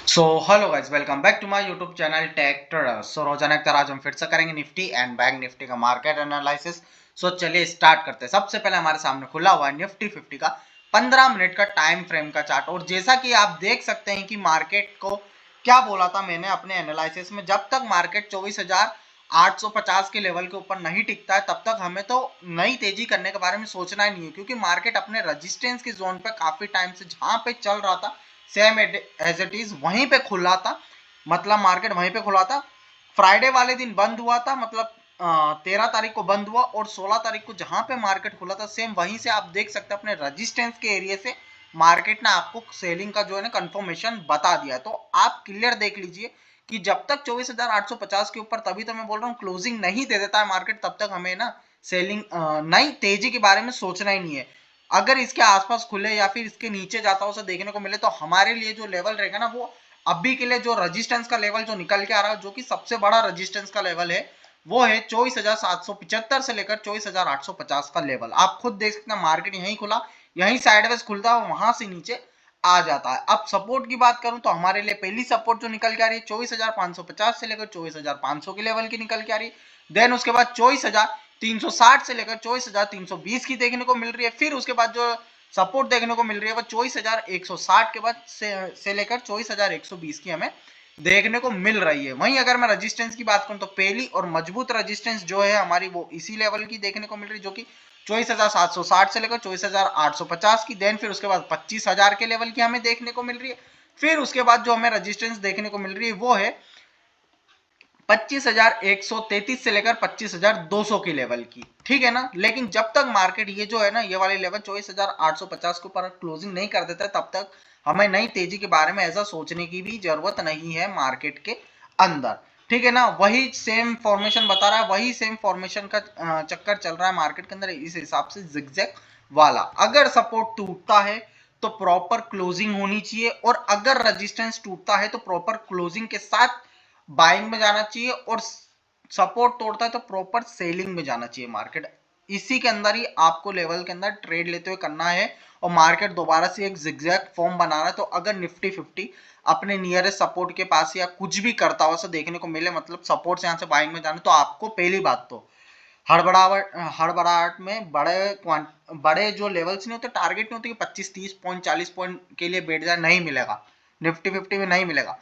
So hello guys, welcome back to my YouTube channel Tech Traders. So रोजाना की तरह आज हम फिर से करेंगे निफ्टी एंड बैंक निफ्टी का मार्केट एनालिसिस। सो चलिए स्टार्ट करते हैं। सबसे पहले हमारे सामने खुला हुआ है निफ्टी 50 का 15 मिनट का टाइम फ्रेम का चार्ट। और जैसा कि आप देख सकते हैं कि मार्केट को क्या बोला था मैंने अपने एनालिसिस में, जब तक मार्केट 24,850 के लेवल के ऊपर नहीं टिकता है तब तक हमें तो नई तेजी करने के बारे में सोचना ही नहीं है, क्योंकि मार्केट अपने रेजिस्टेंस की जोन पे काफी टाइम से जहां पे चल रहा था सेम एज इट इज वहीं पे खुला था। मतलब मार्केट वहीं पे खुला था। फ्राइडे वाले दिन बंद हुआ था, मतलब 13 तारीख को बंद हुआ और 16 तारीख को जहां पे मार्केट खुला था सेम वहीं से आप देख सकते हैं अपने रेजिस्टेंस के एरिया से मार्केट ने आपको सेलिंग का जो है ना कंफर्मेशन बता दिया। तो आप क्लियर देख लीजिए कि जब तक 24,850 के ऊपर, तभी तो मैं बोल रहा हूँ क्लोजिंग नहीं दे देता है मार्केट, तब तक हमें ना सेलिंग नई तेजी के बारे में सोचना ही नहीं है। अगर इसके आसपास खुले या फिर इसके नीचे जाता हो उसे देखने को मिले तो हमारे लिए जो लेवल रहेगा ना, वो अभी के लिए जो रेजिस्टेंस का लेवल जो निकल के आ रहा है, जो कि सबसे बड़ा रेजिस्टेंस का लेवल है, वो है 24,775 से लेकर 24,850 का लेवल। आप खुद देख सकते हैं मार्केट यहीं खुला, यहीं साइडवेज खुलता है, वहां से नीचे आ जाता है। अब सपोर्ट की बात करूं तो हमारे लिए पहली सपोर्ट जो निकल के आ रही है 24,550 से लेकर 24,500 के लेवल की निकल के आ रही है। देन उसके बाद 24,360 से लेकर 24,320 की देखने को मिल रही है। फिर उसके बाद जो सपोर्ट देखने को मिल रही है वो 24,160 के बाद से लेकर 24,120 की हमें देखने को मिल रही है। वहीं अगर मैं रेजिस्टेंस की बात करूं तो पहली और मजबूत रेजिस्टेंस जो है हमारी वो इसी लेवल की देखने को मिल रही है, जो कि 24,760 से लेकर 24,850 की। देन फिर उसके बाद 25,000 के लेवल की हमें देखने को मिल रही है। फिर उसके बाद जो हमें रेजिस्टेंस देखने को मिल रही है वो है 25,133 से लेकर 25,200 की लेवल की, ठीक है ना। लेकिन जब तक मार्केट ये जो है ना, ये वाली लेवल 24,850 के ऊपर क्लोजिंग नहीं कर देता है तब तक हमें नई तेजी के बारे में ऐसा सोचने की भी जरूरत नहीं है मार्केट के अंदर, ठीक है ना। वही सेम फॉर्मेशन बता रहा है, वही सेम फॉर्मेशन का चक्कर चल रहा है मार्केट के अंदर इस हिसाब से जिगजैग वाला। अगर सपोर्ट टूटता है तो प्रॉपर क्लोजिंग होनी चाहिए, और अगर रेजिस्टेंस टूटता है तो प्रॉपर क्लोजिंग के साथ बाइंग में जाना चाहिए, और सपोर्ट तोड़ता है तो प्रॉपर सेलिंग में जाना चाहिए मार्केट। इसी के अंदर ही आपको लेवल के अंदर ट्रेड लेते हुए करना है। और मार्केट दोबारा से एक जिगजैग फॉर्म बना रहा है, तो अगर निफ्टी 50 अपने नियरेस्ट सपोर्ट के पास या कुछ भी करता हुआ देखने को मिले, मतलब सपोर्ट से यहां से बाइंग में जाना, तो आपको पहली बात तो हड़बड़ाहट में बड़े जो लेवल्स नहीं होते, टारगेट नहीं होते कि 25 30 पॉइंट 40 पॉइंट के लिए बैठ जाए, नहीं मिलेगा। निफ्टी 50 में नहीं मिलेगा।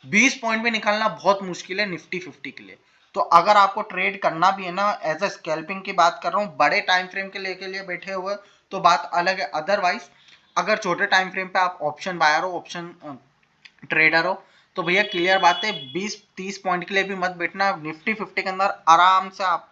20 पॉइंट भी निकालना बहुत मुश्किल है निफ्टी 50 के लिए। तो अगर आपको ट्रेड करना भी है ना, एज अ स्कैल्पिंग की बात कर रहा हूँ, बड़े टाइम फ्रेम के लिए बैठे हुए तो बात अलग है। अदरवाइज अगर छोटे टाइम फ्रेम पे आप ऑप्शन बायर हो, ऑप्शन ट्रेडर हो, तो भैया क्लियर बात है 20-30 पॉइंट के लिए भी मत बैठना। निफ्टी 50 के अंदर आराम से आप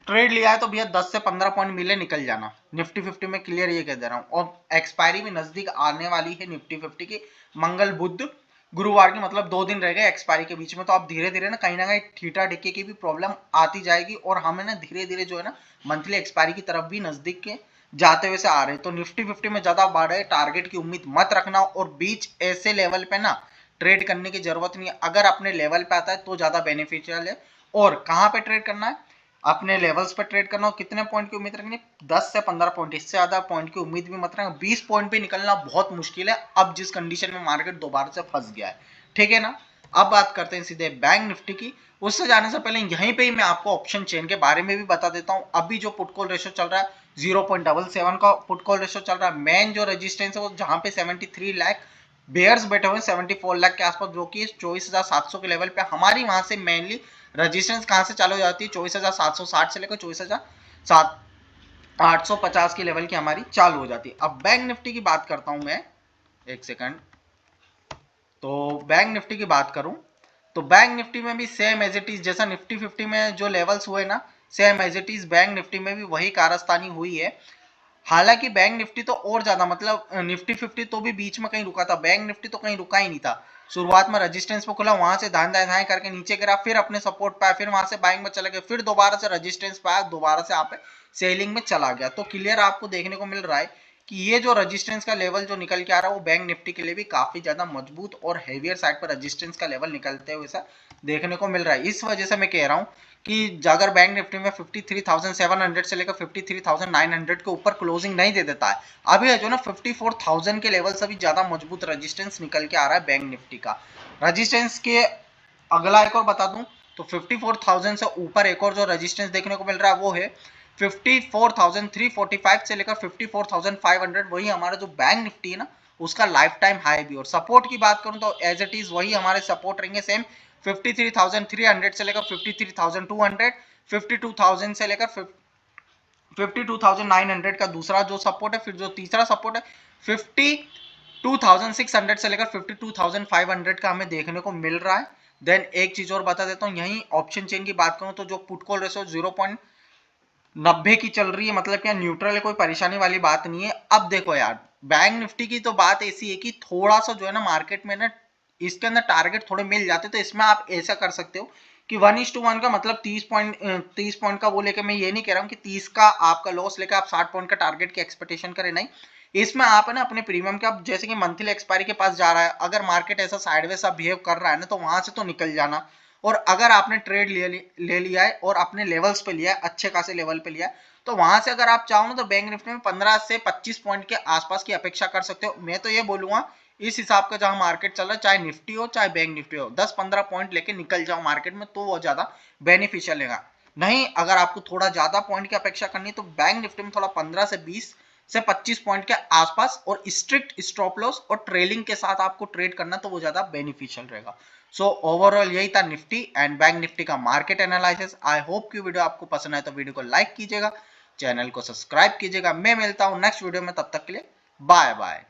ट्रेड लिया है तो भैया 10 से 15 पॉइंट मिले निकल जाना निफ्टी 50 में, क्लियर ये कह दे रहा हूँ। और एक्सपायरी भी नजदीक आने वाली है निफ्टी 50 की, मंगल बुध गुरुवार की, मतलब 2 दिन रह गए एक्सपायरी के बीच में। तो आप धीरे धीरे ना कहीं ठीठा डिक्के की भी प्रॉब्लम आती जाएगी, और हमें ना धीरे धीरे जो है ना मंथली एक्सपायरी की तरफ भी नजदीक के जाते हुए से आ रहे हैं। तो निफ्टी 50 में ज्यादा बड़े टारगेट की उम्मीद मत रखना, और बीच ऐसे लेवल पे ना ट्रेड करने की जरूरत नहीं है। अगर अपने लेवल पे आता है तो ज्यादा बेनिफिशियल है। और कहाँ पे ट्रेड करना है, अपने लेवल्स पर ट्रेड करना हो। कितने पॉइंट की उम्मीद रखनी, 10 से 15 पॉइंट, इससे ज्यादा पॉइंट की उम्मीद भी मत रखना। 20 पॉइंट पे निकलना बहुत मुश्किल है अब जिस कंडीशन में मार्केट दोबारा से फंस गया है, ठीक है ना। अब बात करते हैं सीधे बैंक निफ्टी की। उससे जाने से पहले यहीं पे ही मैं आपको ऑप्शन चेन के बारे में भी बता देता हूं। अभी जो पुट कॉल रेशियो चल रहा है 0.77 का पुट कॉल रेशियो चल रहा है। मेन जो रजिस्टेंस है वो जहां पे 73 लाख बेयर्स बैठे हुए 74 लाख के आसपास, जो कि 24,700 के लेवल पे। हमारी वहां से मेनली रजिस्टेंस कहां से चालू हो जाती है, 24,760 से लेकर 24,850 की लेवल की हमारी चालू हो जाती है। अब बैंक निफ्टी की बात करता हूं मैं, एक सेकंड। तो बैंक निफ्टी की बात करूं तो बैंक निफ्टी में भी सेम एज इट इज, जैसा निफ्टी 50 में जो लेवल्स हुए ना, same as it is bank Nifty में भी वही कारस्तानी हुई है। हालांकि बैंक निफ्टी तो और ज्यादा, मतलब निफ्टी 50 तो भी बीच में कहीं रुका था, बैंक निफ्टी तो कहीं रुका ही नहीं था। शुरुआत में रेजिस्टेंस पे खुला, वहां से धान धान धान करके नीचे गिरा, फिर अपने सपोर्ट पे आया, फिर वहां से बाइंग में चला गया, फिर दोबारा से रेजिस्टेंस पे आया, दोबारा से आप सेलिंग में चला गया। तो क्लियर आपको देखने को मिल रहा है कि ये जो रेजिस्टेंस का लेवल जो निकल के आ रहा है वो बैंक निफ्टी के लिए भी काफी ज्यादा मजबूत और हेवियर साइड पर रेजिस्टेंस का लेवल निकलते हुए ऐसा देखने को मिल रहा है। इस वजह से मैं कह रहा हूँ कि अगर बैंक निफ्टी में 53,700 से लेकर 53,900 के ऊपर क्लोजिंग नहीं दे देता है, अभी जो ना 54,000 के लेवल से भी ज्यादा मजबूत रेजिस्टेंस निकल के आ रहा है बैंक निफ्टी का। रेजिस्टेंस के अगला एक और बता दूं तो 54,000 से ऊपर एक और जो रेजिस्टेंस देखने को मिल रहा है वो है 54,345 से लेकर 54,500। वही हमारा जो बैंक निफ्टी है ना उसका लाइफ टाइम हाई भी। और सपोर्ट की बात करूं तो एज इट इज वही हमारे सपोर्ट रहेंगे सेम 53,300 से लेकर 53,200, 52,000 से लेकर 52,900 का दूसरा जो सपोर्ट है। फिर जो तीसरा सपोर्ट है 52,600 से लेकर 52,500 का हमें देखने को मिल रहा है। देन एक चीज और बता देता हूँ, यही ऑप्शन चेन की बात करूं तो जो पुट कॉल रेशो 0.90 की चल रही है, मतलब क्या न्यूट्रल है, कोई परेशानी वाली बात नहीं है। अब देखो यार बैंक निफ्टी की तो बात ऐसी है कि थोड़ा सा जो है ना मार्केट में ना इसके अंदर टारगेट थोड़े मिल जाते, तो इसमें आप ऐसा कर सकते हो कि 1:1 का मतलब 30 पॉइंट का वो लेके, मैं ये नहीं कह रहा हूँ कि 30 का आपका लॉस लेकर आप 60 पॉइंट का टारगेट की एक्सपेक्टेशन करें, नहीं। इसमें आप है ना अपने प्रीमियम के, आप जैसे कि मंथली एक्सपायरी के पास जा रहा है, अगर मार्केट ऐसा साइडवेज सा बिहेव कर रहा है ना तो वहां से तो निकल जाना। और अगर आपने ट्रेड ले लिया है और अपने लेवल्स पे लिया है, अच्छे खासे लेवल पे लिया है, तो वहां से अगर आप चाहो ना तो बैंक निफ्टी में 15 से 25 पॉइंट के आसपास की अपेक्षा कर सकते हो। मैं तो ये बोलूंगा इस हिसाब का जहां मार्केट चल रहा है, चाहे निफ्टी हो चाहे बैंक निफ्टी हो, 10-15 पॉइंट लेके निकल जाओ मार्केट में तो वो ज्यादा बेनिफिशियल रहेगा। नहीं, अगर आपको थोड़ा ज्यादा पॉइंट की अपेक्षा करनी है तो बैंक निफ्टी में थोड़ा 15 से 20 से 25 पॉइंट के आसपास और स्ट्रिक्ट स्टॉप लॉस और ट्रेलिंग के साथ आपको ट्रेड करना तो वो ज्यादा बेनिफिशियल रहेगा। सो ओवरऑल यही था निफ्टी एंड बैंक निफ्टी का मार्केट एनालिसिस। आई होप कि वीडियो आपको पसंद आए तो वीडियो को लाइक कीजिएगा, चैनल को सब्सक्राइब कीजिएगा। मैं मिलता हूं नेक्स्ट वीडियो में, तब तक के लिए बाय बाय।